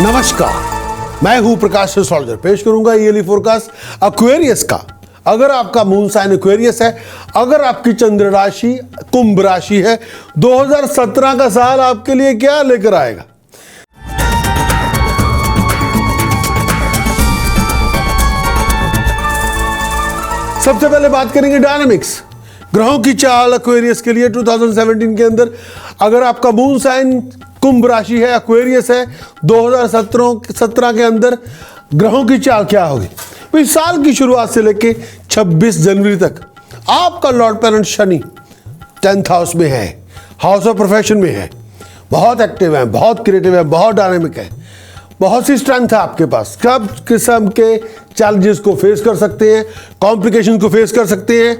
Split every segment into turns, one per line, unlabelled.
नमस्कार, मैं हूं प्रकाश एस्ट्रोलॉजर। पेश करूंगा ईयरली फोरकास्ट एक्वेरियस का। अगर आपका मून साइन एक्वेरियस है, अगर आपकी चंद्र राशि कुंभ राशि है, 2017 का साल आपके लिए क्या लेकर आएगा। सबसे पहले बात करेंगे डायनामिक्स, ग्रहों की चाल एक्वेरियस के लिए 2017 के अंदर। अगर आपका मून साइन कुंभ राशि है, एक्वेरियस है, 2017 के अंदर ग्रहों की चाल क्या होगी। तो इस साल की शुरुआत से लेके 26 जनवरी तक आपका Lord planet Shani 10th house में है, हाउस ऑफ प्रोफेशन में है, बहुत एक्टिव है, बहुत क्रिएटिव है, बहुत डायनेमिक है, बहुत सी स्ट्रेंथ है आपके पास। सब किस्म के चैलेंजेस को फेस कर सकते हैं, कॉम्प्लिकेशन को फेस कर सकते हैं,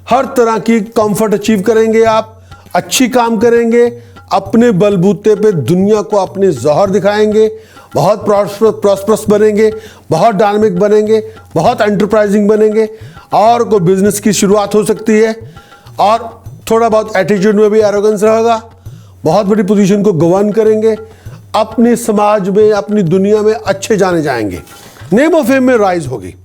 हर तरह की कंफर्ट अचीव करेंगे आप, अच्छी काम करेंगे, अपने बलबूते पे दुनिया को अपने जौहर दिखाएंगे, बहुत प्रॉस्परस बनेंगे, बहुत डायनामिक बनेंगे, बहुत एंटरप्राइजिंग बनेंगे, और कोई बिजनेस की शुरुआत हो सकती है, और थोड़ा बहुत एटीट्यूड में भी एरोगेंस रहेगा, बहुत बड़ी पोजीशन को गवर्न करेंगे, अपने समाज में अपनी दुनिया में अच्छे जाने जाएंगे, नेम ऑफ फेम में राइज होगी,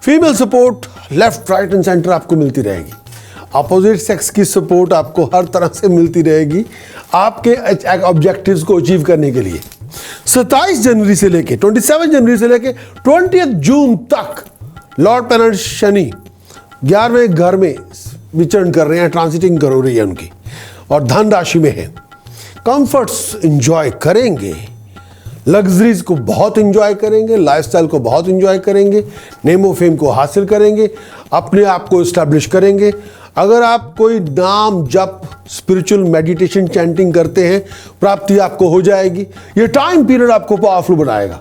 female support left right and centre आपको मिलती रहेगी, अपोजिट सेक्स की सपोर्ट आपको हर तरह से मिलती रहेगी आपके ऑब्जेक्टिव्स को अचीव करने के लिए। 27 जनवरी से लेके 27 जनवरी से लेके 20 जून तक लॉर्ड प्लैनेट शनि 11वें घर में विचरण कर रहे हैं, ट्रांसिटिंग कर रही है उनकी, और धन राशि में है। कंफर्ट्स एंजॉय करेंगे, लग्जरीज को बहुत एंजॉय करेंगे, लाइफस्टाइल को बहुत एंजॉय करेंगे, नेम ऑफ फेम को हासिल करेंगे, अपने आप को इस्टेब्लिश करेंगे। अगर आप कोई नाम जप स्पिरिचुअल मेडिटेशन चैंटिंग करते हैं, प्राप्ति आपको हो जाएगी। ये टाइम पीरियड आपको पावरफुल बनाएगा,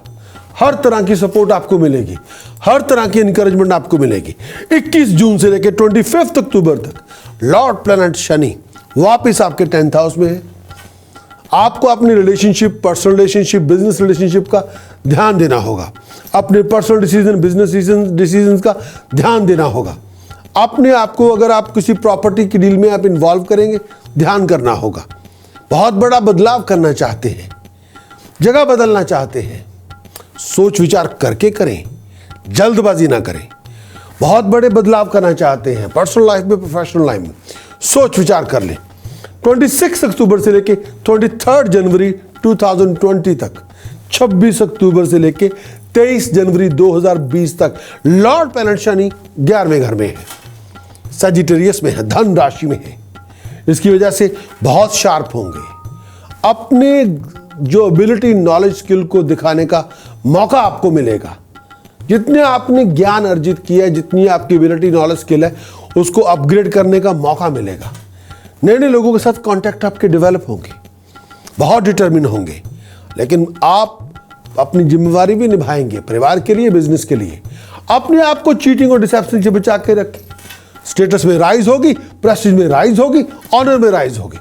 हर तरह की सपोर्ट आपको मिलेगी, हर तरह की इंकरेजमेंट आपको मिलेगी। 21 जून से लेकर 25 अक्टूबर तक लॉर्ड प्लैनेट शनि वापस आपके 10th हाउस में है। आपको अपनी relationship, personal relationship, business relationship का ध्यान देना होगा, अपने पर्सनल डिसीजन, बिजनेस डिसीजन का ध्यान देना होगा। अपने आप को, अगर आप किसी प्रॉपर्टी की डील में आप इन्वॉल्व करेंगे, ध्यान करना होगा। बहुत बड़ा बदलाव करना चाहते हैं, जगह बदलना चाहते हैं, सोच विचार करके करें, जल्दबाजी ना करें। बहुत बड़े बदलाव करना चाहते हैं पर्सनल लाइफ में, प्रोफेशनल लाइफ में, सोच विचार कर लें। 26 अक्टूबर से लेके 23 जनवरी 2020 तक, 26 अक्टूबर से लेके 23 जनवरी 2020 तक लॉर्ड प्लैनेट शनि 11वें घर में है, सजिटेरियस में है, धन राशि में है। इसकी वजह से बहुत शार्प होंगे, अपने जो एबिलिटी, नॉलेज, स्किल को दिखाने का मौका आपको मिलेगा। जितने आपने ज्ञान अर्जित किया है, जितनी आपकी एबिलिटी, नॉलेज, स्किल है, उसको अपग्रेड करने का मौका मिलेगा। नए नए लोगों के साथ कांटेक्ट आपके डेवलप होंगे, बहुत डिटरमिन होंगे, लेकिन आप अपनी जिम्मेवारी भी निभाएंगे, परिवार के लिए, बिजनेस के लिए। अपने आप को चीटिंग और डिसेप्शन से बचा के रखें। स्टेटस में राइज होगी, प्रेस्टीज में राइज होगी, ऑनर में राइज होगी,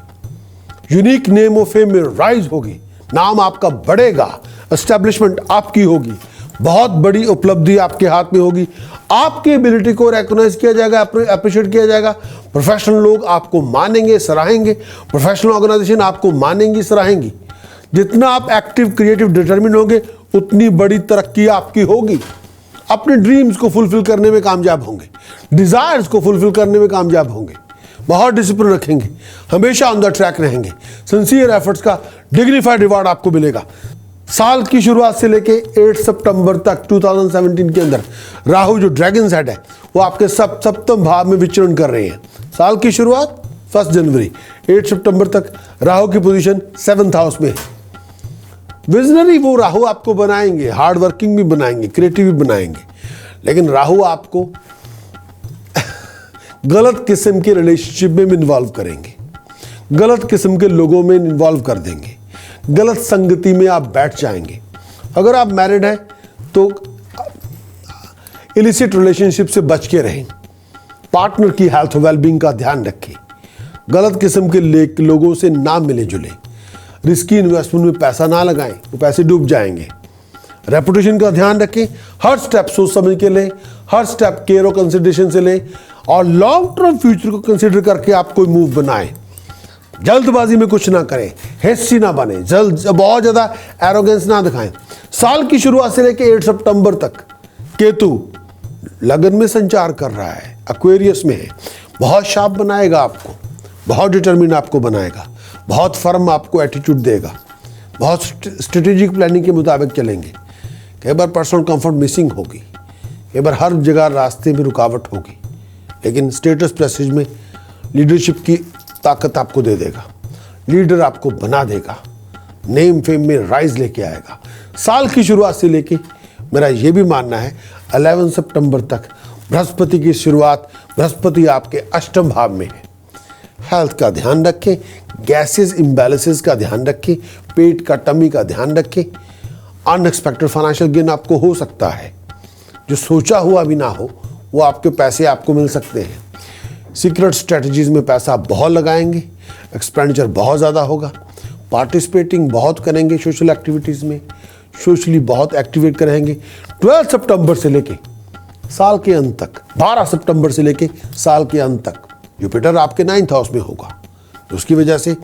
यूनिक नेम ऑफ फेम में राइज होगी, नाम आपका बढ़ेगा, एस्टेब्लिशमेंट आपकी होगी, बहुत बड़ी उपलब्धि आपके हाथ में होगी। आपकी एबिलिटी को रिकॉग्नाइज किया जाएगा, अप्रिशिएट किया जाएगा। प्रोफेशनल लोग आपको मानेंगे, सराहेंगे, प्रोफेशनल ऑर्गेनाइजेशन आपको मानेंगी, सराहेंगी। जितना आप एक्टिव, क्रिएटिव, डिटरमिन होंगे, उतनी बड़ी तरक्की आपकी होगी। अपने ड्रीम्स को फुलफिल करने में कामयाब होंगे, डिजायर्स को फुलफिल करने में कामयाब होंगे, बहुत डिसिप्लिन रखेंगे, हमेशा ऑन द ट्रैक रहेंगे। सिंसियर एफर्ट्स का डिग्निफाइड रिवार्ड आपको मिलेगा। साल की शुरुआत से लेके 8 सितंबर तक 2017 के अंदर राहु जो ड्रैगन हेड है, वो आपके सप्तम भाव में विचरण कर रहे हैं। साल की शुरुआत 1 जनवरी, 8 सितंबर तक राहु की पोजीशन 7th हाउस में है। विजनरी वो राहु आपको बनाएंगे, हार्ड वर्किंग भी बनाएंगे, क्रिएटिव भी बनाएंगे, लेकिन राहु आपको गलत किस्म के रिलेशनशिप में इन्वॉल्व करेंगे, गलत किस्म के लोगों में इन्वॉल्व कर देंगे, गलत संगति में आप बैठ जाएंगे। अगर आप मैरिड हैं तो इलिसिट रिलेशनशिप से बच के रहें, पार्टनर की हेल्थ वेलबींग का ध्यान रखें, गलत किस्म के लोगों से ना मिले जुले, रिस्की इन्वेस्टमेंट में पैसा ना लगाएं, वो पैसे डूब जाएंगे। रेपुटेशन का ध्यान रखें, हर स्टेप सोच समझ के लें, हर स्टेप केयर और कंसिडरेशन से लें, और लॉन्ग टर्म फ्यूचर को कंसिडर करके आप कोई मूव बनाएं। जल्दबाजी में कुछ ना करें, हेस्टी ना बने, बहुत ज़्यादा एरोगेंस ना दिखाएं। साल की शुरुआत से लेकर 8 सितंबर तक केतु लगन में संचार कर रहा है, एक्वेरियस में है। बहुत शार्प बनाएगा आपको, बहुत डिटरमिन आपको बनाएगा, बहुत फर्म आपको एटीट्यूड देगा, बहुत स्ट्रेटेजिक प्लानिंग के मुताबिक चलेंगे। कई बार पर्सनल कंफर्ट मिसिंग होगी, कई बार हर जगह रास्ते में रुकावट होगी, लेकिन स्टेटस प्रेस्टीज में लीडरशिप की ताकत आपको दे देगा, लीडर आपको बना देगा, नेम फेम में राइज लेके आएगा। साल की शुरुआत से लेके मेरा ये भी मानना है 11 सितंबर तक बृहस्पति की शुरुआत, बृहस्पति आपके अष्टम भाव में है। हेल्थ का ध्यान रखें, गैसेस इम्बैलेंसेस का ध्यान रखें, पेट का टमी का ध्यान रखें। अनएक्सपेक्टेड फाइनेंशियल गेन आपको हो सकता है, जो सोचा हुआ भी ना हो वो आपके पैसे आपको मिल सकते हैं। सीक्रेट स्ट्रेटजीज में पैसा बहुत लगाएंगे, एक्सपेंडिचर बहुत ज़्यादा होगा, पार्टिसिपेटिंग बहुत करेंगे सोशल एक्टिविटीज़ में, सोशली बहुत एक्टिवेट करेंगे। 12 सितंबर से लेके साल के अंत तक, 12 सितंबर से लेके साल के अंत तक जुपिटर आपके 9th हाउस में होगा, तो उसकी वजह से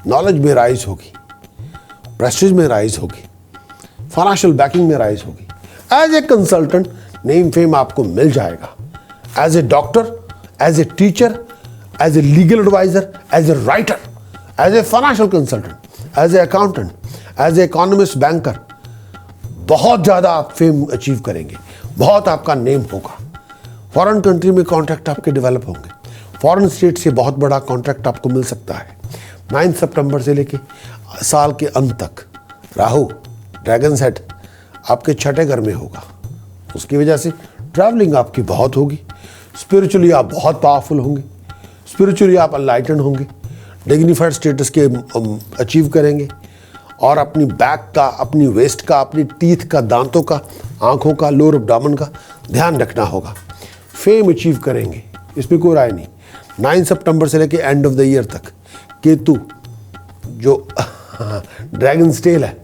नॉलेज में राइज होगी, प्रेस्टीज में राइज होगी, फाइनेंशियल बैकिंग में राइज होगी। As a consultant name fame आपको मिल जाएगा, as a doctor, as a teacher, as a legal adviser, as a writer, as a financial consultant, as a accountant, as a economist, banker, बहुत ज़्यादा आप fame achieve करेंगे, बहुत आपका name होगा। फॉरेन कंट्री में कॉन्ट्रैक्ट आपके डेवलप होंगे, फॉरेन स्टेट से बहुत बड़ा कॉन्ट्रैक्ट आपको मिल सकता है। 9 सितंबर से लेके साल के अंत तक राहु ड्रैगन सेट आपके 6ठे घर में होगा, उसकी वजह से ट्रैवलिंग आपकी बहुत होगी। स्पिरिचुअली आप बहुत पावरफुल होंगे, स्पिरिचुअली आप अनलाइटेंड होंगे, डिग्निफाइड स्टेटस के अचीव करेंगे, और अपनी बैक का, अपनी वेस्ट का, अपनी टीथ का, दांतों का, आंखों का, लोअर एब्डोमेन का ध्यान रखना होगा। फेम अचीव करेंगे, इसमें कोई राय नहीं। 9 सितंबर से लेके एंड ऑफ द ईयर तक केतु जो ड्रैगन स्टेल है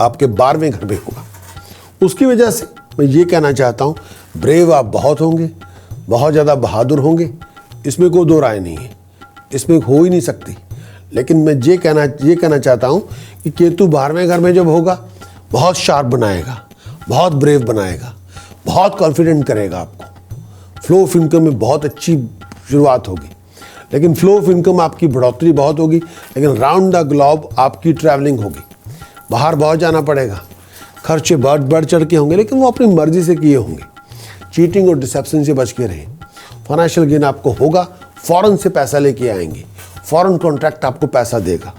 आपके 12वें घर में होगा, उसकी वजह से मैं ये कहना चाहता हूँ ब्रेव आप बहुत होंगे, बहुत ज़्यादा बहादुर होंगे, इसमें कोई दो राय नहीं है, इसमें हो ही नहीं सकती। लेकिन मैं ये कहना चाहता हूँ कि केतु 12वें घर में जब होगा बहुत शार्प बनाएगा, बहुत ब्रेव बनाएगा, बहुत कॉन्फिडेंट करेगा आपको। फ्लो ऑफ इनकम में बहुत अच्छी शुरुआत होगी, लेकिन फ्लो ऑफ इनकम आपकी बढ़ोतरी बहुत होगी, लेकिन राउंड द ग्लोब आपकी ट्रैवलिंग होगी, बाहर बहुत जाना पड़ेगा, खर्चे बढ़ चढ़ के होंगे, लेकिन वो अपनी मर्जी से किए होंगे। चीटिंग और डिसेप्शन से बच के रहें। फाइनेंशियल गेन आपको होगा, फॉरेन से पैसा लेके आएंगे, फॉरेन कॉन्ट्रैक्ट आपको पैसा देगा।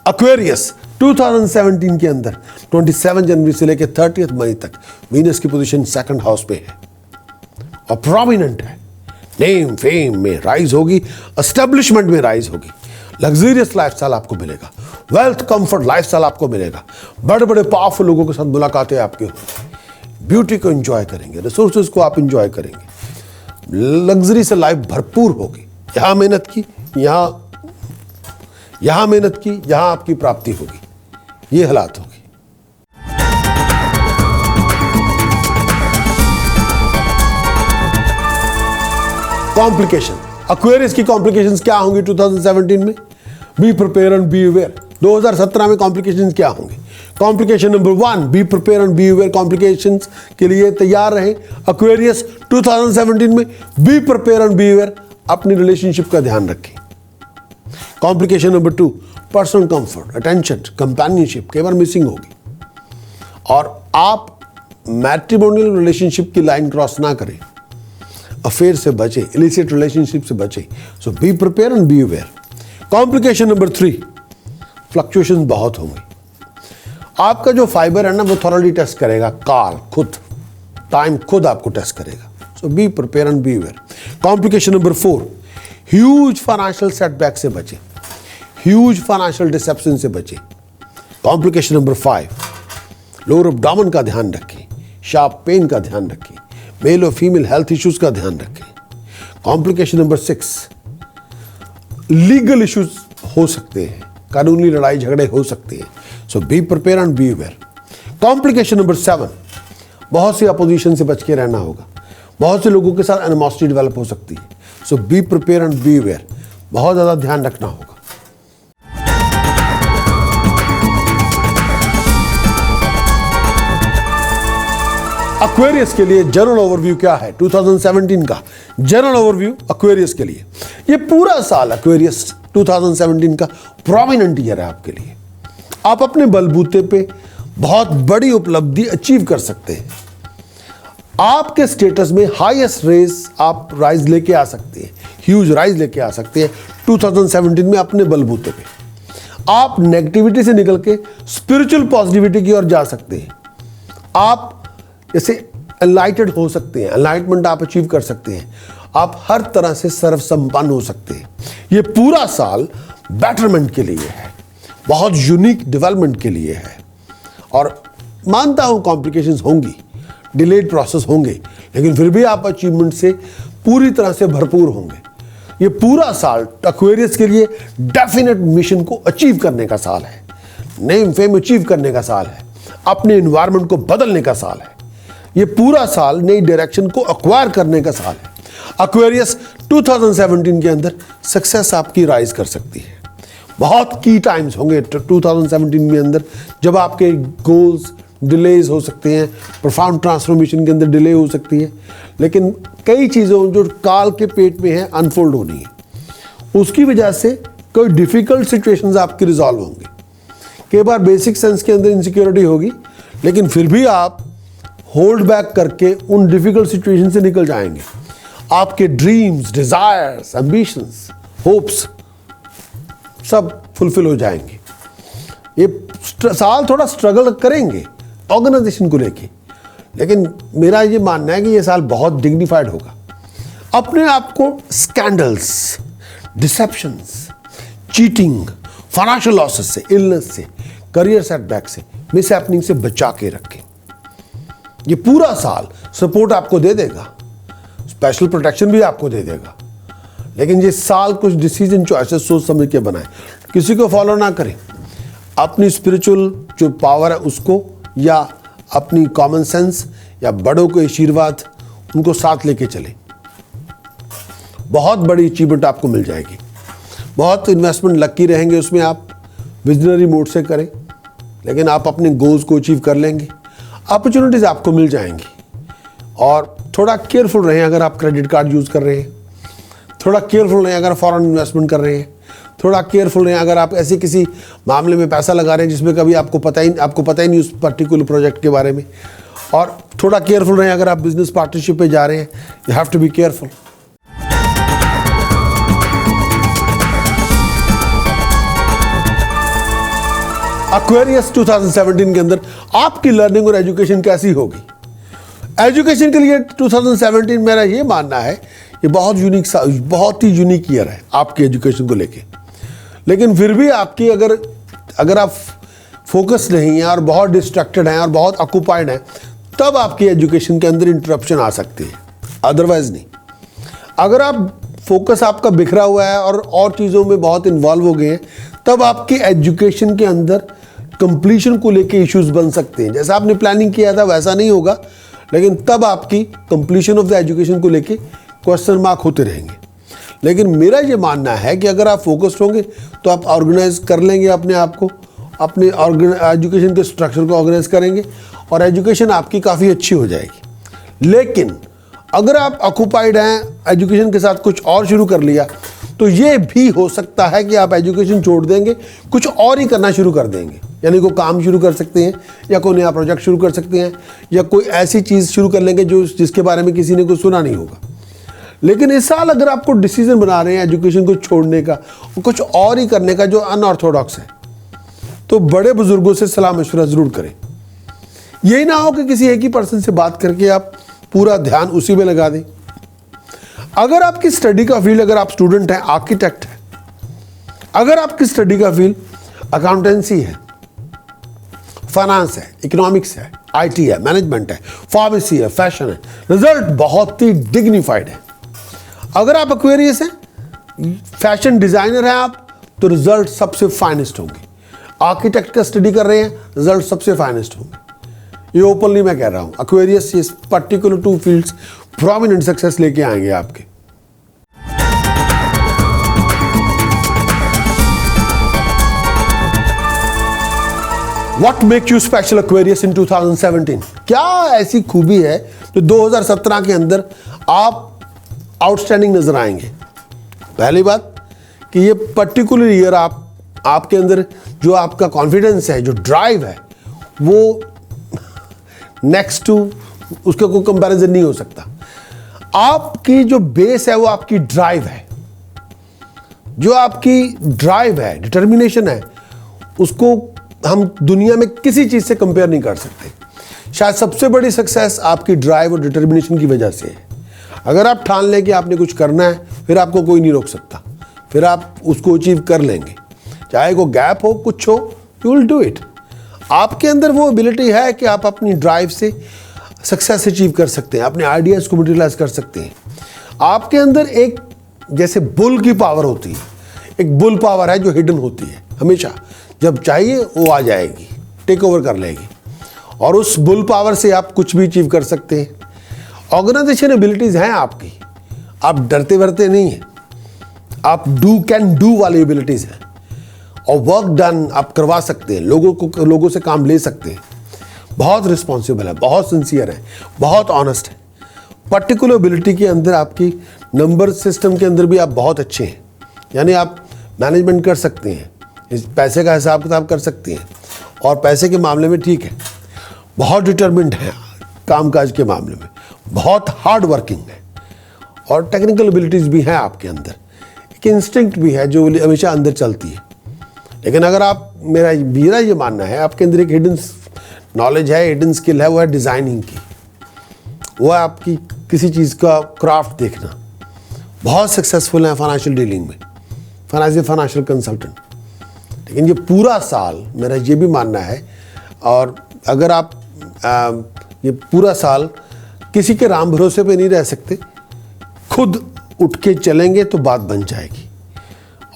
एक्वेरियस 2017 के अंदर 27 जनवरी से लेकर 30 मई तक वीनस की पोजीशन 2nd हाउस पे है और प्रोमिनेंट है। नेम फेम में राइज होगी, एस्टेब्लिशमेंट में राइज होगी, लग्जरियस लाइफस्टाइल आपको मिलेगा, वेल्थ कंफर्ट लाइफस्टाइल आपको मिलेगा, बड़े बड़े पावरफुल लोगों के साथ मुलाकातें आपकी होंगी, ब्यूटी को एंजॉय करेंगे, रिसोर्सेज को आप एंजॉय करेंगे, लग्जरी से लाइफ भरपूर होगी। यहाँ मेहनत की, यहाँ मेहनत की, जहाँ आपकी प्राप्ति होगी, ये हालात होगी। कॉम्प्लिकेशन, एक्वेरियस की कॉम्प्लिकेशंस क्या होंगी 2017 में? B prepare and be aware. 2017 में कॉम्प्लिकेशंस क्या होंगे? Complication number 1, B prepare and be aware. Complications के लिए तैयार रहें। एक्वेरियस 2017 में B prepare and be aware, अपनी रिलेशनशिप का ध्यान रखें। Complication number 2, personal comfort, attention, companionship कई बार मिसिंग होगी, और आप मैट्रिमोनियल रिलेशनशिप की लाइन क्रॉस ना करें, अफेयर से बचे, इलिसिट रिलेशनशिप से बचे। सो be prepare and be aware. Complication number 3, fluctuations बहुत होंगे। आपका जो फाइबर है ना वो थॉरली टेस्ट करेगा, काल खुद, टाइम खुद आपको टेस्ट करेगा। So be prepare and be aware. Complication number 4, huge financial setback से बचे, ह्यूज फाइनेंशियल डिसेप्शन से बचे। कॉम्प्लिकेशन नंबर 5, लोअर एब्डोमेन का ध्यान रखें, शार्प पेन का ध्यान रखें, मेल और फीमेल हेल्थ इश्यूज का ध्यान रखें। कॉम्प्लिकेशन नंबर 6, लीगल इश्यूज हो सकते हैं, कानूनी लड़ाई झगड़े हो सकते हैं। So be prepare and be aware. Complication number 7, बहुत सी अपोजिशन से बच के रहना होगा, बहुत से लोगों के साथ एनिमोसिटी डेवलप हो सकती है। So be prepare and be aware, बहुत ज़्यादा ध्यान रखना होगा। एक्वेरियस के लिए जनरल ओवरव्यू क्या है 2017 का जनरल ओवरव्यू एक्वेरियस के लिए। ये पूरा साल एक्वेरियस 2017 का प्रोमिनेंट ईयर है आपके लिए। आप अपने बलबूते पे बहुत बड़ी उपलब्धि अचीव कर सकते हैं। आपके स्टेटस में हाईएस्ट रेस आप राइज लेके आ सकते हैं, ह्यूज राइज लेके आ सकते हैं 2017 में अपने बलबूते पे। आप नेगेटिविटी से निकल के स्पिरिचुअल पॉजिटिविटी की ओर जा सकते हैं। आप जैसे एनलाइटेड हो सकते हैं, एनलाइटमेंट आप अचीव कर सकते हैं। आप हर तरह से सर्वसंपन्न हो सकते हैं। ये पूरा साल बेटरमेंट के लिए है, बहुत यूनिक डेवलपमेंट के लिए है। और मानता हूं कॉम्प्लिकेशंस होंगी, डिलेड प्रोसेस होंगे, लेकिन फिर भी आप अचीवमेंट से पूरी तरह से भरपूर होंगे। ये पूरा साल एक्वेरियस के लिए डेफिनेट मिशन को अचीव करने का साल है, नेम फेम अचीव करने का साल है, अपने एनवायरनमेंट को बदलने का साल है। ये पूरा साल नई डायरेक्शन को एक्वायर करने का साल है। एक्वेरियस 2017 के अंदर सक्सेस आपकी राइज कर सकती है। बहुत की टाइम्स होंगे 2017 में अंदर जब आपके गोल्स डिलेज हो सकते हैं, प्रोफाउंड ट्रांसफॉर्मेशन के अंदर डिले हो सकती है, लेकिन कई चीज़ों जो काल के पेट में है अनफोल्ड होनी है। उसकी वजह से कोई डिफ़िकल्ट सिचुएशंस आपकी रिजॉल्व होंगे। कई बार बेसिक सेंस के अंदर इनसिक्योरिटी होगी, लेकिन फिर भी आप होल्ड बैक करके उन डिफ़िकल्ट सिचुएशन से निकल जाएंगे। आपके ड्रीम्स, डिज़ायर्स, एम्बिशंस, होप्स सब फुलफिल हो जाएंगे। ये साल थोड़ा स्ट्रगल करेंगे ऑर्गेनाइजेशन को लेके, लेकिन मेरा ये मानना है कि ये साल बहुत डिग्निफाइड होगा। अपने आप को स्कैंडल्स, डिसेप्शंस, चीटिंग, फाइनेंशियल लॉसेस से, इलनेस से, करियर सेटबैक से, मिस हैपनिंग से बचा के रखें। ये पूरा साल सपोर्ट आपको दे देगा, स्पेशल प्रोटेक्शन भी आपको दे देगा, लेकिन ये साल कुछ डिसीजन चॉइसेस सोच समझ के बनाएं। किसी को फॉलो ना करें, अपनी स्पिरिचुअल जो पावर है उसको, या अपनी कॉमन सेंस या बड़ों के आशीर्वाद उनको साथ लेके चलें। बहुत बड़ी अचीवमेंट आपको मिल जाएगी। बहुत इन्वेस्टमेंट लकी रहेंगे उसमें, आप विजनरी मोड से करें, लेकिन आप अपने गोल्स को अचीव कर लेंगे। अपॉर्चुनिटीज़ आपको मिल जाएंगी। और थोड़ा केयरफुल रहें अगर आप क्रेडिट कार्ड यूज़ कर रहे हैं, थोड़ा केयरफुल रहें अगर फॉरेन इन्वेस्टमेंट कर रहे हैं, थोड़ा केयरफुल रहें अगर आप ऐसे किसी मामले में पैसा लगा रहे हैं जिसमें कभी आपको पता ही नहीं उस पर्टिकुलर प्रोजेक्ट के बारे में। और थोड़ा केयरफुल रहें अगर आप बिजनेस पार्टनरशिप पे जा रहे हैं, you have to be careful. Aquarius 2017 के अंदर आपकी लर्निंग और एजुकेशन कैसी होगी? एजुकेशन के लिए 2017 मेरा ये मानना है ये बहुत ही यूनिक ईयर है आपकी एजुकेशन को लेके। लेकिन फिर भी आपकी अगर आप फोकस नहीं हैं और बहुत डिस्ट्रैक्टेड हैं और बहुत ऑक्यूपाइड हैं, तब आपकी एजुकेशन के अंदर इंटरप्शन आ सकती है, अदरवाइज नहीं। अगर आप फोकस आपका बिखरा हुआ है और चीज़ों में बहुत इन्वॉल्व हो गए हैं, तब आपकी एजुकेशन के अंदर कंप्लीशन को लेके इश्यूज बन सकते हैं। जैसा आपने प्लानिंग किया था वैसा नहीं होगा, लेकिन तब आपकी कंप्लीशन ऑफ द एजुकेशन को लेके क्वेश्चन मार्क होते रहेंगे। लेकिन मेरा ये मानना है कि अगर आप फोकस्ड होंगे तो आप ऑर्गेनाइज कर लेंगे अपने आप को, अपने एजुकेशन के स्ट्रक्चर को ऑर्गेनाइज करेंगे और एजुकेशन आपकी काफ़ी अच्छी हो जाएगी। लेकिन अगर आप ऑक्यूपाइड हैं, एजुकेशन के साथ कुछ और शुरू कर लिया, तो ये भी हो सकता है कि आप एजुकेशन छोड़ देंगे, कुछ और ही करना शुरू कर देंगे। यानी कोई काम शुरू कर सकते हैं, या कोई नया प्रोजेक्ट शुरू कर सकते हैं, या कोई ऐसी चीज़ शुरू कर लेंगे जिसके बारे में किसी ने कुछ सुना नहीं होगा। लेकिन इस साल अगर आपको डिसीजन बना रहे हैं एजुकेशन को छोड़ने का और कुछ और ही करने का जो अनऑर्थोडॉक्स है, तो बड़े बुजुर्गों से सलाह मशवरा ज़रूर करें। यही ना हो कि किसी एक ही पर्सन से बात करके आप पूरा ध्यान उसी में लगा दें। अगर आपकी स्टडी का फील्ड, अगर आप स्टूडेंट हैं, आर्किटेक्ट हैं, अगर आपकी स्टडी का फील्ड अकाउंटेंसी है, फाइनेंस है, इकोनॉमिक्स है, आईटी है, मैनेजमेंट है, फार्मेसी है, फैशन है, रिजल्ट बहुत ही डिग्निफाइड है। अगर आप एक्वेरियस हैं, फैशन डिजाइनर हैं आप, तो रिजल्ट सबसे फाइनेस्ट होंगे। आर्किटेक्ट का स्टडी कर रहे हैं, रिजल्ट सबसे फाइनेस्ट होंगे। ये ओपनली मैं कह रहा हूं, एक्वेरियस इस पर्टिकुलर 2 फील्ड्स प्रोमिनेंट सक्सेस लेके आएंगे आपके। What makes you special, Aquarius, in 2017? क्या ऐसी खूबी है जो 2017 के अंदर आप आउटस्टैंडिंग नजर आएंगे? पहली बात कि ये पर्टिकुलर ईयर आपके अंदर जो आपका कॉन्फिडेंस है, जो ड्राइव है, वो नेक्स्ट टू उसका कोई कंपैरिजन नहीं हो सकता। आपकी जो बेस है वो आपकी ड्राइव है। जो आपकी ड्राइव है, डिटर्मिनेशन है, उसको हम दुनिया में किसी चीज से कंपेयर नहीं कर सकते। शायद सबसे बड़ी सक्सेस आपकी ड्राइव और डिटर्मिनेशन की वजह से है। अगर आप ठान लें कि आपने कुछ करना है, फिर आपको कोई नहीं रोक सकता, फिर आप उसको अचीव कर लेंगे। चाहे वो गैप हो, कुछ हो, यू विल डू इट। आपके अंदर वो एबिलिटी है कि आप अपनी ड्राइव से सक्सेस अचीव कर सकते हैं, अपने आइडियाज़ को मटेरियलाइज कर सकते हैं। आपके अंदर एक जैसे बुल की पावर होती है, एक बुल पावर है जो हिडन होती है, हमेशा जब चाहिए वो आ जाएगी, टेक ओवर कर लेगी, और उस बुल पावर से आप कुछ भी अचीव कर सकते हैं। ऑर्गेनाइजेशन एबिलिटीज़ हैं आपकी, आप डरते वरते नहीं हैं, आप कैन डू वाली एबिलिटीज़ हैं, और वर्क डन आप करवा सकते हैं, लोगों से काम ले सकते हैं। बहुत रिस्पॉन्सिबल है, बहुत सिंसियर है, बहुत ऑनेस्ट है। पर्टिकुलर एबिलिटी के अंदर आपकी नंबर सिस्टम के अंदर भी आप बहुत अच्छे हैं, यानी आप मैनेजमेंट कर सकते हैं, इस पैसे का हिसाब किताब कर सकते हैं, और पैसे के मामले में ठीक है, बहुत डिटर्मिन्ड है कामकाज के मामले में, बहुत हार्ड वर्किंग है, और टेक्निकल एबिलिटीज़ भी हैं आपके अंदर, एक इंस्टिंक्ट भी है जो हमेशा अंदर चलती है। लेकिन अगर आप मेरा ये मानना है आपके अंदर एक हिडन नॉलेज है, हिडन स्किल है, वो है डिज़ाइनिंग की, वो है आपकी किसी चीज़ का क्राफ्ट देखना। बहुत सक्सेसफुल हैं फाइनेंशियल डीलिंग में, फाइनेंशियल कंसल्टेंट। लेकिन ये पूरा साल मेरा ये भी मानना है, और अगर आप ये पूरा साल किसी के राम भरोसे पे नहीं रह सकते, खुद उठ के चलेंगे तो बात बन जाएगी।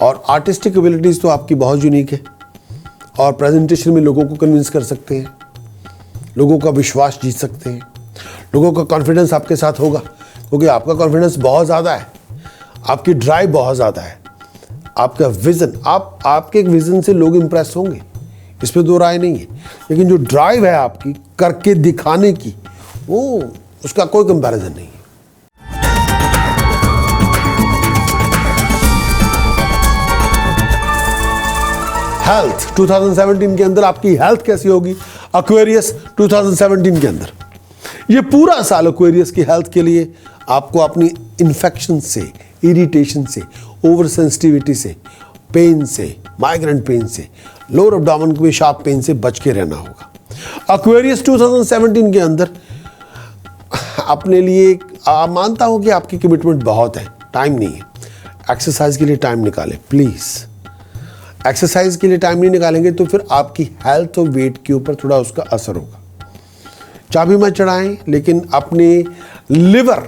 और आर्टिस्टिक एबिलिटीज़ तो आपकी बहुत यूनिक है, और प्रेजेंटेशन में लोगों को कन्विंस कर सकते हैं, लोगों का विश्वास जीत सकते हैं, लोगों का कॉन्फिडेंस आपके साथ होगा, क्योंकि आपका कॉन्फिडेंस बहुत ज़्यादा है, आपकी ड्राइव बहुत ज़्यादा है, आपका विज़न, आपके एक विज़न से लोग इम्प्रेस होंगे, इस पर दो राय नहीं है। लेकिन जो ड्राइव है आपकी करके दिखाने की, वो उसका कोई कंपैरिजन नहीं है। हेल्थ 2017 के अंदर आपकी हेल्थ कैसी होगी? एक्वेरियस 2017 के अंदर, ये पूरा साल एक्वेरियस की हेल्थ के लिए आपको अपनी इन्फेक्शन से, इरिटेशन से, ओवर सेंसिटिविटी से, पेन से, माइग्रेन पेन से, लोअर एब्डोमेन में शार्प पेन से बच के रहना होगा। एक्वेरियस 2017 के अंदर अपने लिए मानता हूँ कि आपकी कमिटमेंट बहुत है, टाइम नहीं है। एक्सरसाइज के लिए टाइम निकालें प्लीज़। एक्सरसाइज के लिए टाइम नहीं निकालेंगे तो फिर आपकी हेल्थ और वेट के ऊपर थोड़ा उसका असर होगा। चाबी मत चढ़ाएं, लेकिन अपने लिवर,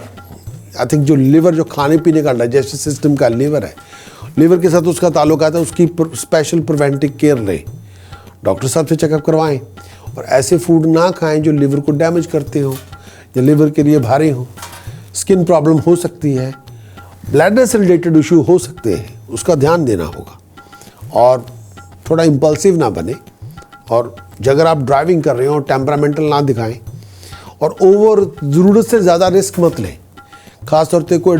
आई थिंक जो लिवर, जो खाने पीने का डाइजेस्टिव सिस्टम का लिवर है, लिवर के साथ उसका ताल्लुक आता है, उसकी स्पेशल प्रिवेंटिव केयर लें, डॉक्टर साहब से चेकअप करवाएं, और ऐसे फूड ना खाएं जो लिवर को डैमेज करते हो या लिवर के लिए भारी हो। स्किन प्रॉब्लम हो सकती है, ब्लैडर से रिलेटेड इशू हो सकते हैं, उसका ध्यान देना होगा, और थोड़ा इम्पल्सिव ना बने, और अगर आप ड्राइविंग कर रहे हो टेम्परामेंटल ना दिखाएं, और ओवर ज़रूरत से ज़्यादा रिस्क मत लें, खासतौर पे कोई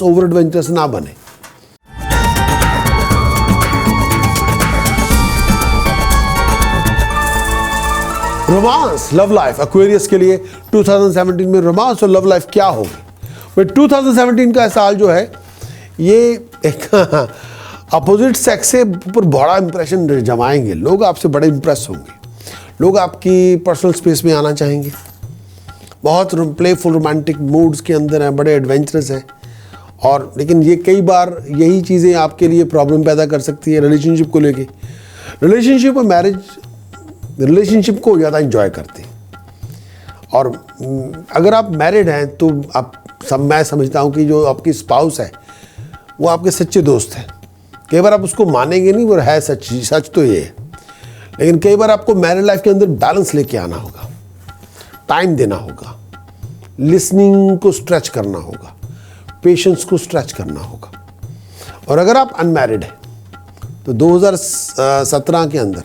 ओवर एडवेंचरस ना बने। रोमांस, लव लाइफ, एक्वेरियस के लिए 2017 में रोमांस और लव लाइफ क्या होगी? 2017 का साल जो है ये एक अपोजिट सेक्स से ऊपर बड़ा इंप्रेशन जमाएंगे, लोग आपसे बड़े इंप्रेस होंगे, लोग आपकी पर्सनल स्पेस में आना चाहेंगे, बहुत प्लेफुल रोमांटिक मूड्स के अंदर हैं, बड़े एडवेंचरस हैं। और लेकिन ये कई बार यही चीज़ें आपके लिए प्रॉब्लम पैदा कर सकती है रिलेशनशिप को लेके। रिलेशनशिप और मैरिज, रिलेशनशिप को ज़्यादा इंजॉय करते हैं, और अगर आप मैरिड हैं तो मैं समझता हूँ कि जो आपकी स्पाउस है वो आपके सच्चे दोस्त हैं। कई बार आप उसको मानेंगे नहीं, वो है सच तो ये है, लेकिन कई बार आपको मैरिड लाइफ के अंदर बैलेंस लेके आना होगा, टाइम देना होगा, लिसनिंग को स्ट्रेच करना होगा, पेशेंस को स्ट्रेच करना होगा। और अगर आप अनमैरिड हैं तो 2017 के अंदर,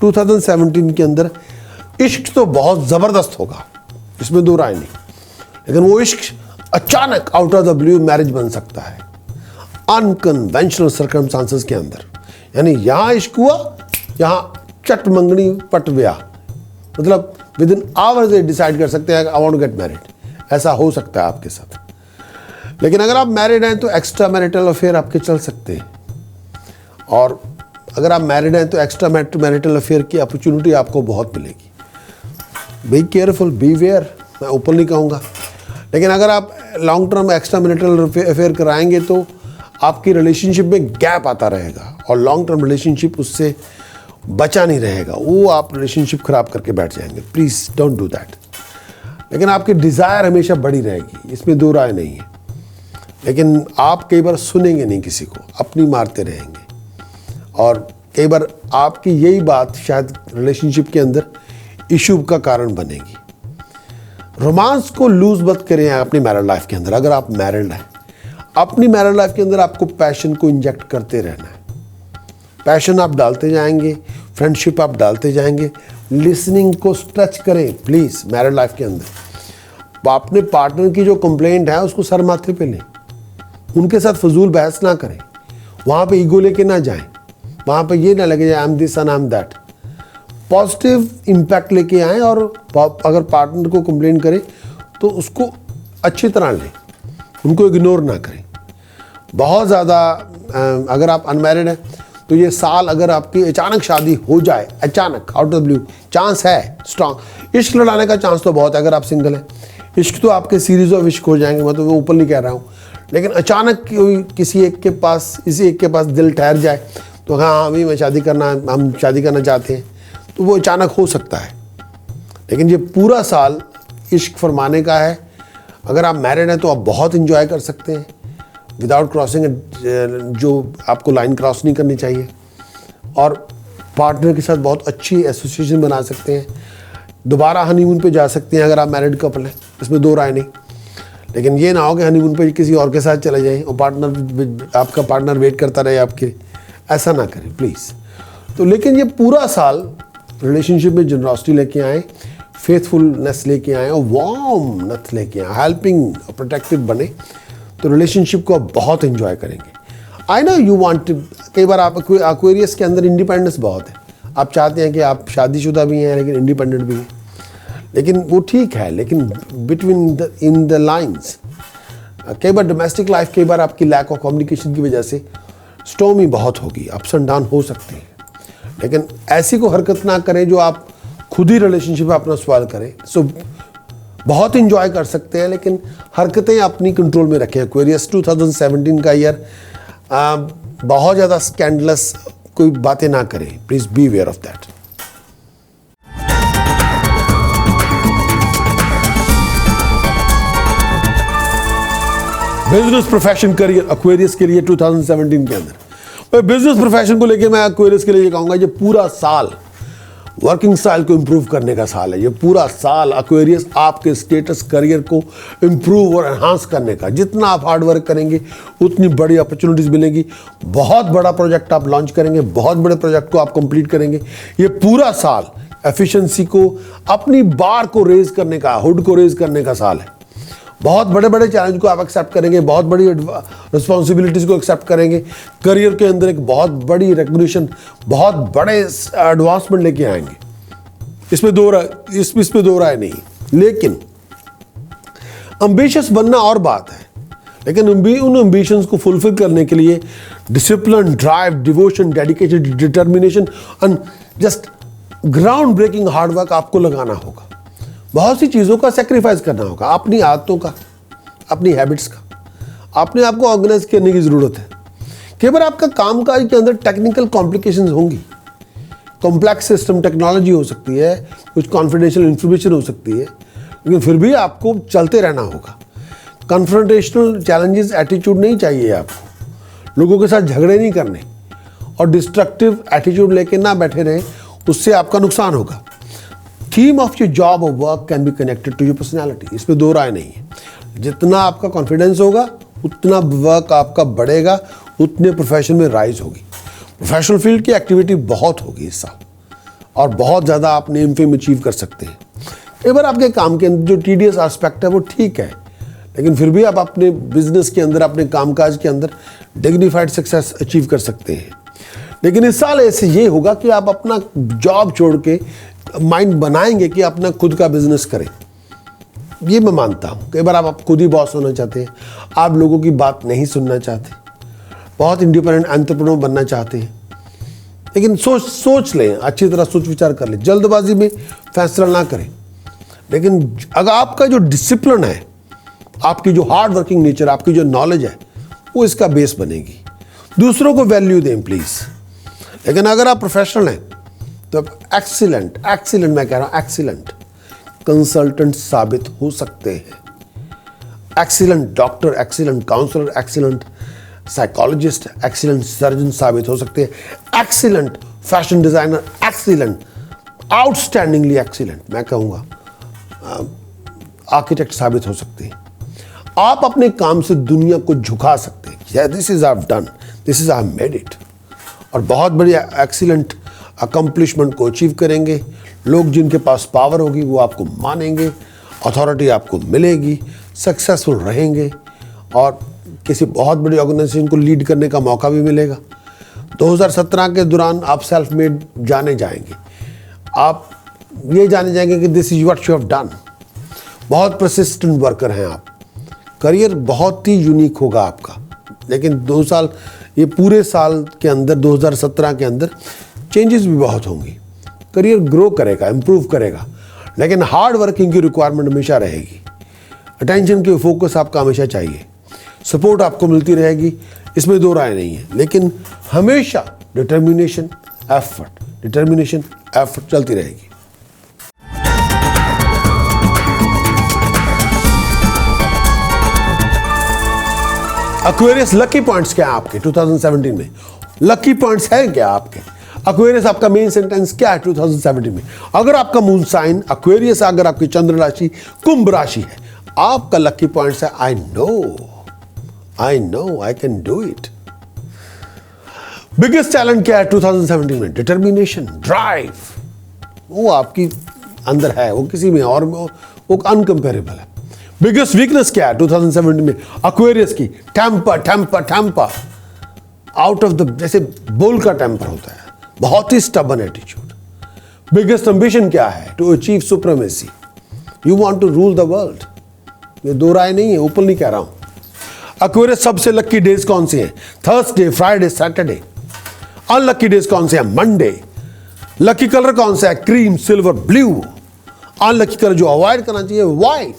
2017 के अंदर इश्क तो बहुत ज़बरदस्त होगा, इसमें दो राय नहीं। लेकिन वो इश्क अचानक out of the blue marriage बन सकता है अनकन्वेंशनल सर्कमस्टांसेस के अंदर। यानी यहां इश्क हुआ, यहां चट मंगनी पट ब्याह, मतलब विद इन आवर्स ये डिसाइड कर सकते हैं I want to get married. ऐसा हो सकता है आपके साथ। लेकिन अगर आप मैरिड हैं तो एक्स्ट्रा मैरिटल अफेयर आपके चल सकते हैं, और अगर आप मैरिड हैं तो एक्स्ट्रा मैरिटल अफेयर की अपॉर्चुनिटी आपको बहुत मिलेगी। बी केयरफुल, बी वेयर, मैं ओपनली कहूँगा। लेकिन अगर आप long term extra marital affair कराएंगे तो आपकी रिलेशनशिप में गैप आता रहेगा, और लॉन्ग टर्म रिलेशनशिप उससे बचा नहीं रहेगा, वो आप रिलेशनशिप खराब करके बैठ जाएंगे। Please don't do that. लेकिन आपकी डिज़ायर हमेशा बड़ी रहेगी, इसमें दो राय नहीं है। लेकिन आप कई बार सुनेंगे नहीं किसी को, अपनी मारते रहेंगे, और कई बार आपकी यही बात शायद रिलेशनशिप के अंदर इशू का कारण बनेगी। रोमांस को लूज मत करें अपनी मैरिड लाइफ के अंदर। अगर आप मैरिड हैं, अपनी मैरिड लाइफ के अंदर आपको पैशन को इंजेक्ट करते रहना है। पैशन आप डालते जाएंगे, फ्रेंडशिप आप डालते जाएंगे, लिसनिंग को स्ट्रेच करें प्लीज़ मैरिड लाइफ के अंदर। अपने पार्टनर की जो कंप्लेंट है उसको सर माथे पे लें, उनके साथ फजूल बहस ना करें, वहाँ पे ईगो लेके ना जाएं, वहाँ पे ये ना लगे I am this and I am that. Positive impact लेके आएँ, और अगर पार्टनर को कंप्लेंट करें तो उसको अच्छी तरह लें, उनको इग्नोर ना करें। बहुत ज़्यादा अगर आप अनमैरिड हैं तो ये साल अगर आपकी अचानक शादी हो जाए, अचानक आउट ऑफ ब्लू, चांस है स्ट्रांग। इश्क लड़ाने का चांस तो बहुत है अगर आप सिंगल हैं। इश्क तो आपके सीरीज ऑफ इश्क हो जाएंगे, मैं तो वो ऊपर नहीं कह रहा हूँ। लेकिन अचानक किसी एक के पास दिल ठहर जाए तो हाँ अभी हम शादी करना चाहते हैं, तो वो अचानक हो सकता है। लेकिन ये पूरा साल इश्क फरमाने का है। अगर आप मैरिड हैं तो आप बहुत इंजॉय कर सकते हैं विदाउट क्रॉसिंग, जो आपको लाइन क्रॉस नहीं करनी चाहिए, और पार्टनर के साथ बहुत अच्छी एसोसिएशन बना सकते हैं। दोबारा हनीमून पे जा सकते हैं अगर आप मैरिड कपल हैं, इसमें दो राय नहीं। लेकिन ये ना हो कि हनीमून पे किसी और के साथ चले जाएं और आपका पार्टनर वेट करता रहे आपके, ऐसा ना करें प्लीज़। तो लेकिन ये पूरा साल रिलेशनशिप में जनरॉसिटी लेके आएँ, फेथफुलनेस लेके आएँ, और वार्मनेस लेके आएँ, हेल्पिंग प्रोटेक्टिव बने, तो रिलेशनशिप को आप बहुत एंजॉय करेंगे। आई नो यू वांट, कई बार आप एक्वेरियस के अंदर इंडिपेंडेंस बहुत है, आप चाहते हैं कि आप शादीशुदा भी हैं लेकिन इंडिपेंडेंट भी हैं, लेकिन वो ठीक है। लेकिन बिटवीन इन द लाइंस कई बार डोमेस्टिक लाइफ, कई बार आपकी लैक ऑफ कम्युनिकेशन की वजह से स्टॉर्मी बहुत होगी, अप्स एंड डाउन हो सकते हैं। लेकिन ऐसी को हरकत ना करें जो आप खुद ही रिलेशनशिप में अपना सवाल करें। सो बहुत इंजॉय कर सकते हैं, लेकिन हरकतें अपनी कंट्रोल में रखें। एक्वेरियस 2017 का ईयर, बहुत ज़्यादा स्कैंडलस कोई बातें ना करें, please be aware of that. Business profession career Aquarius के लिए 2017 के अंदर, बिजनेस प्रोफेशन को लेके मैं एक्वेरियस के लिए कहूँगा ये पूरा साल वर्किंग स्टाइल को इम्प्रूव करने का साल है। ये पूरा साल एक्वेरियस आपके स्टेटस करियर को इम्प्रूव और एनहांस करने का। जितना आप हार्ड वर्क करेंगे उतनी बड़ी अपॉर्चुनिटीज़ मिलेंगी। बहुत बड़ा प्रोजेक्ट आप लॉन्च करेंगे, बहुत बड़े प्रोजेक्ट को आप कंप्लीट करेंगे। ये पूरा साल एफिशिएंसी को, अपनी बार को रेज करने का, हुड को रेज करने का साल है। बहुत बड़े बड़े चैलेंज को आप एक्सेप्ट करेंगे, बहुत बड़ी रिस्पॉन्सिबिलिटीज़ को एक्सेप्ट करेंगे, करियर के अंदर एक बहुत बड़ी रिकग्निशन, बहुत बड़े एडवांसमेंट लेके आएंगे। इसमें दो राय नहीं। लेकिन एम्बिशियस बनना और बात है, लेकिन उन एम्बिशंस को फुलफिल करने के लिए discipline, drive, devotion, dedication, determination and just ground breaking hard work आपको लगाना होगा। बहुत सी चीज़ों का सेक्रीफाइस करना होगा, अपनी आदतों का, अपनी हैबिट्स का, अपने आप को ऑर्गेनाइज करने की ज़रूरत है। कई बार आपका कामकाज के अंदर टेक्निकल कॉम्प्लिकेशंस होंगी, कॉम्प्लेक्स सिस्टम टेक्नोलॉजी हो सकती है, कुछ कॉन्फिडेंशियल इंफॉर्मेशन हो सकती है, लेकिन फिर भी आपको चलते रहना होगा। कन्फ्रंटेशनल चैलेंजेस एटीट्यूड नहीं चाहिए आपको, लोगों के साथ झगड़े नहीं करने और डिस्ट्रक्टिव एटीट्यूड लेके ना बैठे रहें, उससे आपका नुकसान होगा। थीम ऑफ योर जॉब और work can be connected to your personality, इसमें दो राय नहीं है। जितना आपका कॉन्फिडेंस होगा उतना वर्क आपका बढ़ेगा, उतने प्रोफेशन में राइज होगी। प्रोफेशनल फील्ड की एक्टिविटी बहुत होगी इस साल और बहुत ज़्यादा आप नेम फेम अचीव कर सकते हैं। एक बार आपके काम के अंदर जो टीडियस एस्पेक्ट है वो ठीक है, लेकिन फिर भी आप अपने बिजनेस के अंदर, अपने कामकाज के अंदर डिग्निफाइड सक्सेस अचीव कर सकते हैं। लेकिन इस साल ऐसे ये होगा कि आप अपना जॉब छोड़ के माइंड बनाएंगे कि अपना खुद का बिजनेस करें। ये मैं मानता हूँ। कई बार आप खुद ही बॉस होना चाहते हैं, आप लोगों की बात नहीं सुनना चाहते, बहुत इंडिपेंडेंट एंटरप्रेन्योर बनना चाहते हैं, लेकिन सोच लें, अच्छी तरह सोच विचार कर लें, जल्दबाजी में फैसला ना करें। लेकिन अगर आपका जो डिसिप्लिन है, आपकी जो हार्ड वर्किंग नेचर, आपकी जो नॉलेज है, वो इसका बेस बनेगी। दूसरों को वैल्यू दें प्लीज़। लेकिन अगर आप प्रोफेशनल हैं तो आप एक्सीलेंट मैं कह रहा हूँ एक्सीलेंट कंसल्टेंट साबित हो सकते हैं। Excellent doctor, excellent counsellor, excellent psychologist, excellent surgeon साबित हो सकते हैं। Excellent fashion designer, excellent, outstandingly excellent मैं कहूँगा आर्किटेक्ट साबित हो सकते हैं। आप अपने काम से दुनिया को झुका सकते हैं। This is I have done, this is I have made it, और बहुत बड़ी एक्सीलेंट अकम्पलिशमेंट को अचीव करेंगे। लोग जिनके पास पावर होगी वो आपको मानेंगे, अथॉरिटी आपको मिलेगी, सक्सेसफुल रहेंगे और किसी बहुत बड़ी ऑर्गेनाइजेशन को लीड करने का मौका भी मिलेगा। 2017 के दौरान आप सेल्फ मेड जाने जाएंगे। आप ये जाने जाएंगे कि this is what you have done. बहुत परसिस्टेंट वर्कर हैं आप। करियर बहुत ही यूनिक होगा आपका। लेकिन 2 साल, ये पूरे साल के अंदर 2017 के अंदर चेंजेस भी बहुत होंगी। करियर ग्रो करेगा, इंप्रूव करेगा, लेकिन हार्ड वर्किंग की रिक्वायरमेंट हमेशा रहेगी। अटेंशन की फोकस आपका हमेशा चाहिए। सपोर्ट आपको मिलती रहेगी, इसमें 2 राय नहीं है, लेकिन हमेशा डिटर्मिनेशन एफर्ट चलती रहेगी। एक्वेरियस लकी पॉइंट्स क्या है आपके 2017 में? लकी पॉइंट्स हैं क्या आपके? एक्वेरियस आपका मेन सेंटेंस क्या है 2017 में? अगर आपका मून साइन एक्वेरियस, अगर आपकी चंद्र राशि कुंभ राशि है, आपका लकी पॉइंट्स है I know I can do it. Biggest talent क्या है 2017 में? डिटर्मिनेशन, ड्राइव, वो आपकी अंदर है, वो किसी में और में वो अनकंपेरेबल है। बिगेस्ट वीकनेस क्या है 2017 में एक्वेरियस की? टेम्पर, आउट ऑफ द, जैसे बुल का टेम्पर होता है, बहुत ही स्टबर्न एटीट्यूड। बिगेस्ट एम्बिशन क्या है? To achieve supremacy, you want to rule the world. ये 2 राय नहीं है, ओपनली कह रहा हूं। एक्वेरियस सबसे लकी डेज कौन से हैं? Thursday, Friday, Saturday. Unlucky days कौन से हैं? मंडे। लकी कलर कौन सा है? Cream, silver, blue. Unlucky colour जो अवॉइड करना चाहिए व्हाइट।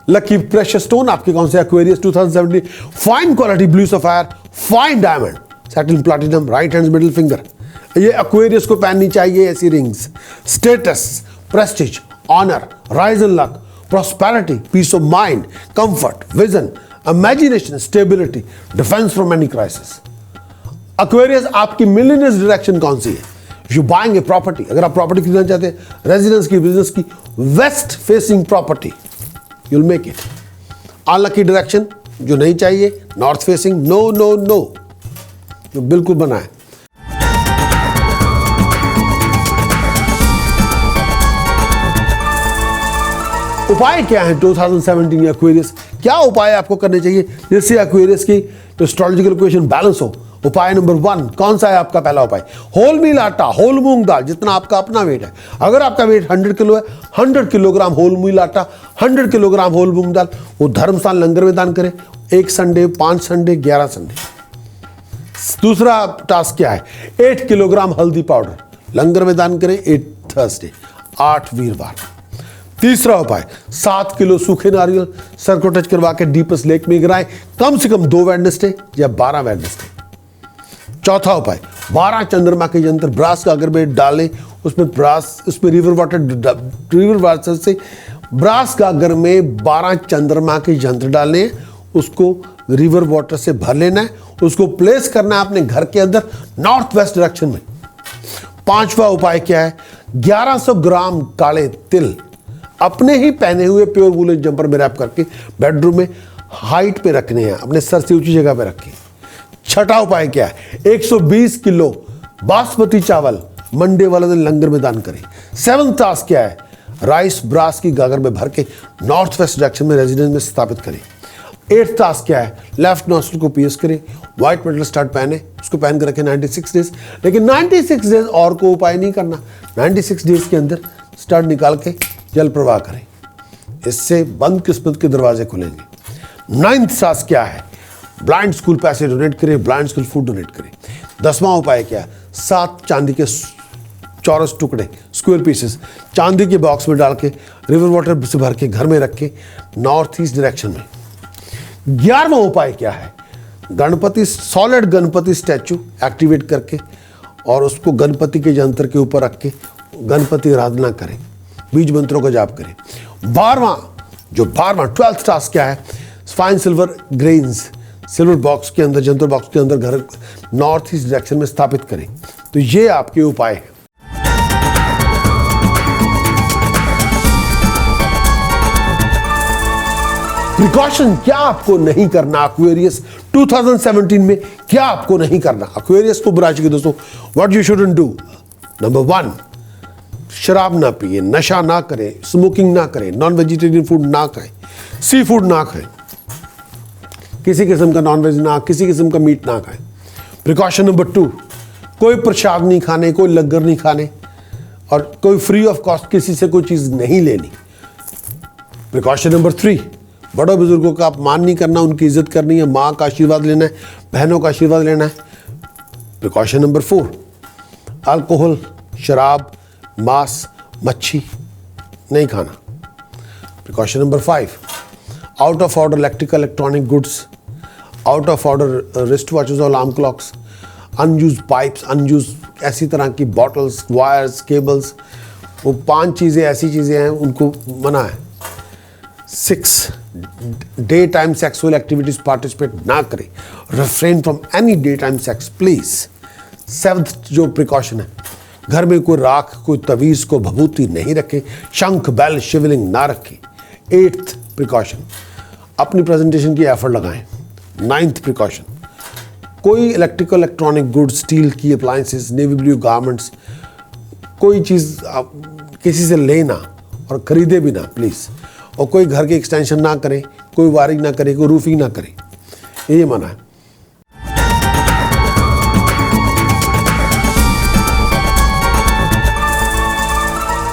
लकी प्रेशियस स्टोन आपके कौन से? Aquarius 2017 fine quality blue sapphire, fine diamond, satin platinum, right hand middle finger. ये एक्वेरियस को पहननी चाहिए ऐसी rings. Status, prestige, honour, rise in luck, prosperity, peace of mind, comfort, vision, imagination, stability, defence from any crisis. Aquarius आपकी millionaires direction कौन सी है? You buying a property, अगर आप प्रॉपर्टी खरीदना चाहते हैं, रेजिडेंस की, बिजनेस की, waste facing property, you'll make it. Unlucky direction जो नहीं चाहिए, नॉर्थ फेसिंग, नो, जो बिल्कुल बनाए। उपाय क्या है 2017 एक्वेरियस? क्या उपाय आपको करने चाहिए जिससे एक्वेरियस की जो एस्ट्रोलॉजिकल इक्वेशन बैलेंस हो? उपाय नंबर 1 कौन सा है आपका? पहला उपाय, होल मील आटा, होल मूंग दाल, जितना आपका अपना वेट है। अगर आपका वेट 100 किलो है, 100 किलोग्राम होल मील आटा, 100 किलोग्राम होल मूंग दाल, वो धर्मस्थान लंगर में दान करें। 1 संडे, 5 संडे, 11 संडे। दूसरा टास्क क्या है? 8 किलोग्राम हल्दी पाउडर लंगर में दान करें 8 थर्सडे, 8 वीरवार। तीसरा उपाय, 7 किलो सूखे नारियल सर को टच करवा के डीपेस्ट लेक में गिराएं, कम से कम 2 वेडनेसडे या 12 वेडनेसडे। चौथा उपाय, 12 चंद्रमा के यंत्र ब्रास का अगरबत्ती डालें, उसमें रिवर वाटर से ब्रास का अगर में 12 चंद्रमा के यंत्र डालने, उसको रिवर वाटर से भर लेना है, उसको प्लेस करना है अपने घर के अंदर नॉर्थ वेस्ट डायरेक्शन में। पांचवा उपाय क्या है? 1100 ग्राम काले तिल अपने ही पहने हुए प्योर वूलन जंपर में रैप करके बेडरूम में हाइट पे रखने हैं, अपने सर से ऊंची जगह पे रखें। छठा उपाय क्या है? 120 किलो बासमती चावल मंडे वाला दिन लंगर में दान करें। 7th टास्क क्या है? राइस ब्रास की गागर में भर के नॉर्थ वेस्ट डायरेक्शन में रेजिडेंस में स्थापित करें। 8th टास्क क्या है? लेफ्ट नॉस्ट्रिल को पियर्स करें, व्हाइट मेटल स्टड पहने, उसको पहन कर रखें 96 डेज। लेकिन 96 डेज और को उपाय नहीं करना, 96 डेज के अंदर स्टड निकाल के जल प्रवाह करें, इससे बंद किस्मत के दरवाजे खुलेंगे। 9th टास्क क्या है? ब्लाइंड स्कूल पैसे डोनेट करें, ब्लाइंड स्कूल फूड डोनेट करें। 10वां उपाय क्या है? 7 चांदी के चौरस टुकड़े स्क्वायर पीसेस चांदी के बॉक्स में डाल के रिवर वाटर से भर के घर में रख के नॉर्थ ईस्ट डायरेक्शन में। 11वां उपाय क्या है? Ganpati solid Ganpati statue activate करके और उसको गणपति के यंत्र के ऊपर रख के गणपति आराधना करें, बीज मंत्रों का जाप करें। 12वां 12th टास्क क्या है? Fine silver grains silver box के अंदर, जंतर बॉक्स के अंदर घर नॉर्थ ईस्ट डायरेक्शन में स्थापित करें। तो ये आपके उपाय हैं। प्रिकॉशन क्या आपको नहीं करना एक्वेरियस 2017 में, क्या आपको नहीं करना एक्वेरियस को राशि के दोस्तों? What you shouldn't do. Number 1, शराब ना पिए, नशा ना करें, स्मोकिंग ना करें, नॉन वेजिटेरियन फूड ना खाएं, सी फूड ना खाएं, किसी किस्म का नॉन वेज ना, किसी किस्म का मीट ना खाएं। प्रिकॉशन नंबर 2, कोई प्रसाद नहीं खाने, कोई लंगर नहीं खाने और कोई फ्री ऑफ कॉस्ट किसी से कोई चीज़ नहीं लेनी। प्रिकॉशन नंबर 3, बड़े बुजुर्गों का अपमान नहीं करना, उनकी इज्जत करनी है, माँ का आशीर्वाद लेना है, बहनों का आशीर्वाद लेना है। प्रिकॉशन नंबर 4, अल्कोहल, शराब, मांस, मच्छी नहीं खाना। Precaution number 5, out of order electrical electronic goods, out of order wrist watches और alarm clocks, unused pipes, unused ऐसी तरह की बॉटल्स, वायर्स, केबल्स, वो 5 चीज़ें ऐसी चीज़ें हैं उनको मना है। 6, day time sexual activities participate ना करें, refrain from any day time sex please. 7th जो प्रिकॉशन है, घर में कोई राख, कोई तवीज़, को भभूति नहीं रखें, शंख बैल शिवलिंग ना रखें। 8th प्रिकॉशन, अपनी प्रेजेंटेशन की एफर्ट लगाएं। 9th प्रिकॉशन, कोई इलेक्ट्रिकल इलेक्ट्रॉनिक गुड्स, स्टील की अप्लायंसेस, नेवी ब्लू गारमेंट्स, कोई चीज़ किसी से लेना और ख़रीदे भी ना प्लीज़। और कोई घर की एक्सटेंशन ना करें, कोई वायरिंग ना करें, कोई रूफिंग ना करें, ये मना है।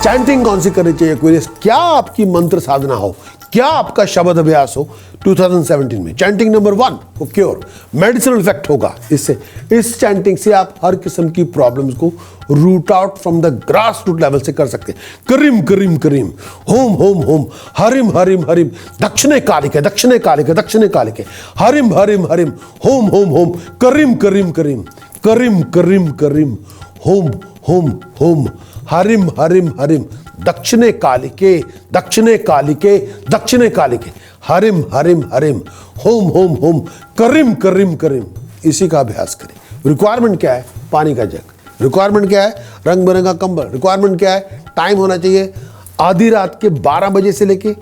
चैंटिंग कौन सी करनी चाहिए एक्वेरियस? क्या आपकी मंत्र साधना हो, क्या आपका शब्द अभ्यास हो 2017 में। चैंटिंग नंबर 1 को क्योर मेडिसिनल इफेक्ट होगा इससे। इस चैंटिंग से आप हर किस्म की प्रॉब्लम्स को root out from the grass root level से कर सकते हैं। करीम करीम करीम, होम होम होम, हरिम हरिम हरिम, दक्षिणे कालिके दक्षिणे कालिके दक्षिणे कालिके, हरिम हरिम हरिम, होम होम होम, करीम करीम करीम, करीम करीम करीम, होम होम होम, हरिम हरिम हरिम, दक्षिणे कालिके दक्षिणे कालिके दक्षिणे कालिके, हरिम हरिम हरिम, होम होम होम, करीम करीम करीम। इसी का अभ्यास करें। रिक्वायरमेंट क्या है? पानी का जग। रिक्वायरमेंट क्या है? रंग बिरंगा कंबल। रिक्वायरमेंट क्या है? टाइम होना चाहिए आधी रात के 12 बजे से लेके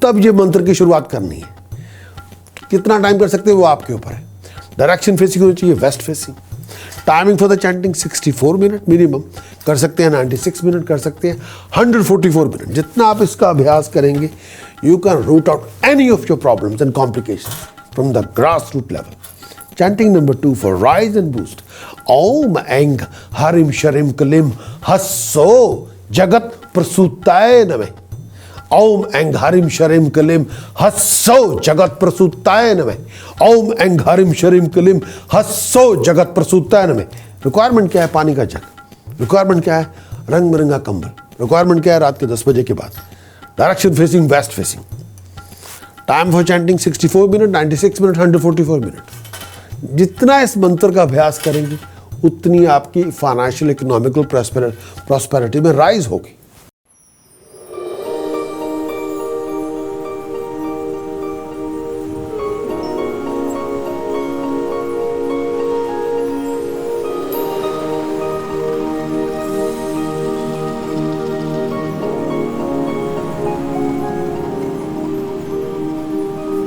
तब ये मंत्र की शुरुआत करनी है। कितना टाइम कर सकते हैं वो आपके ऊपर है। डायरेक्शन फेसिंग होनी चाहिए waste facing. Timing for the chanting 64 minute minimum, कर सकते हैं 96 मिनट, कर सकते हैं 144 मिनट। जितना आप इसका अभ्यास करेंगे you can root out any of your problems and complications from the grass root level. Chanting number 2 for rise and boost. Om Eng Harim Sharim Kalim Hasso Jagat Prasutaye Name. Om Eng Harim Sharim Kalim Hasso Jagat Prasutaye Name. Om Eng Harim Sharim Kalim Hasso Jagat Prasutaye Name. Requirement क्या है? पानी का जग। Requirement क्या है? रंग बिरंगा कंबल। Requirement क्या है? रात के 10 बजे के बाद। Direction facing west facing. Time for chanting 64 minute, 96 minute, 144 minute. जितना इस मंत्र का अभ्यास करेंगे उतनी आपकी फाइनेंशियल इकोनॉमिकल प्रॉस्पेरिटी में राइज होगी।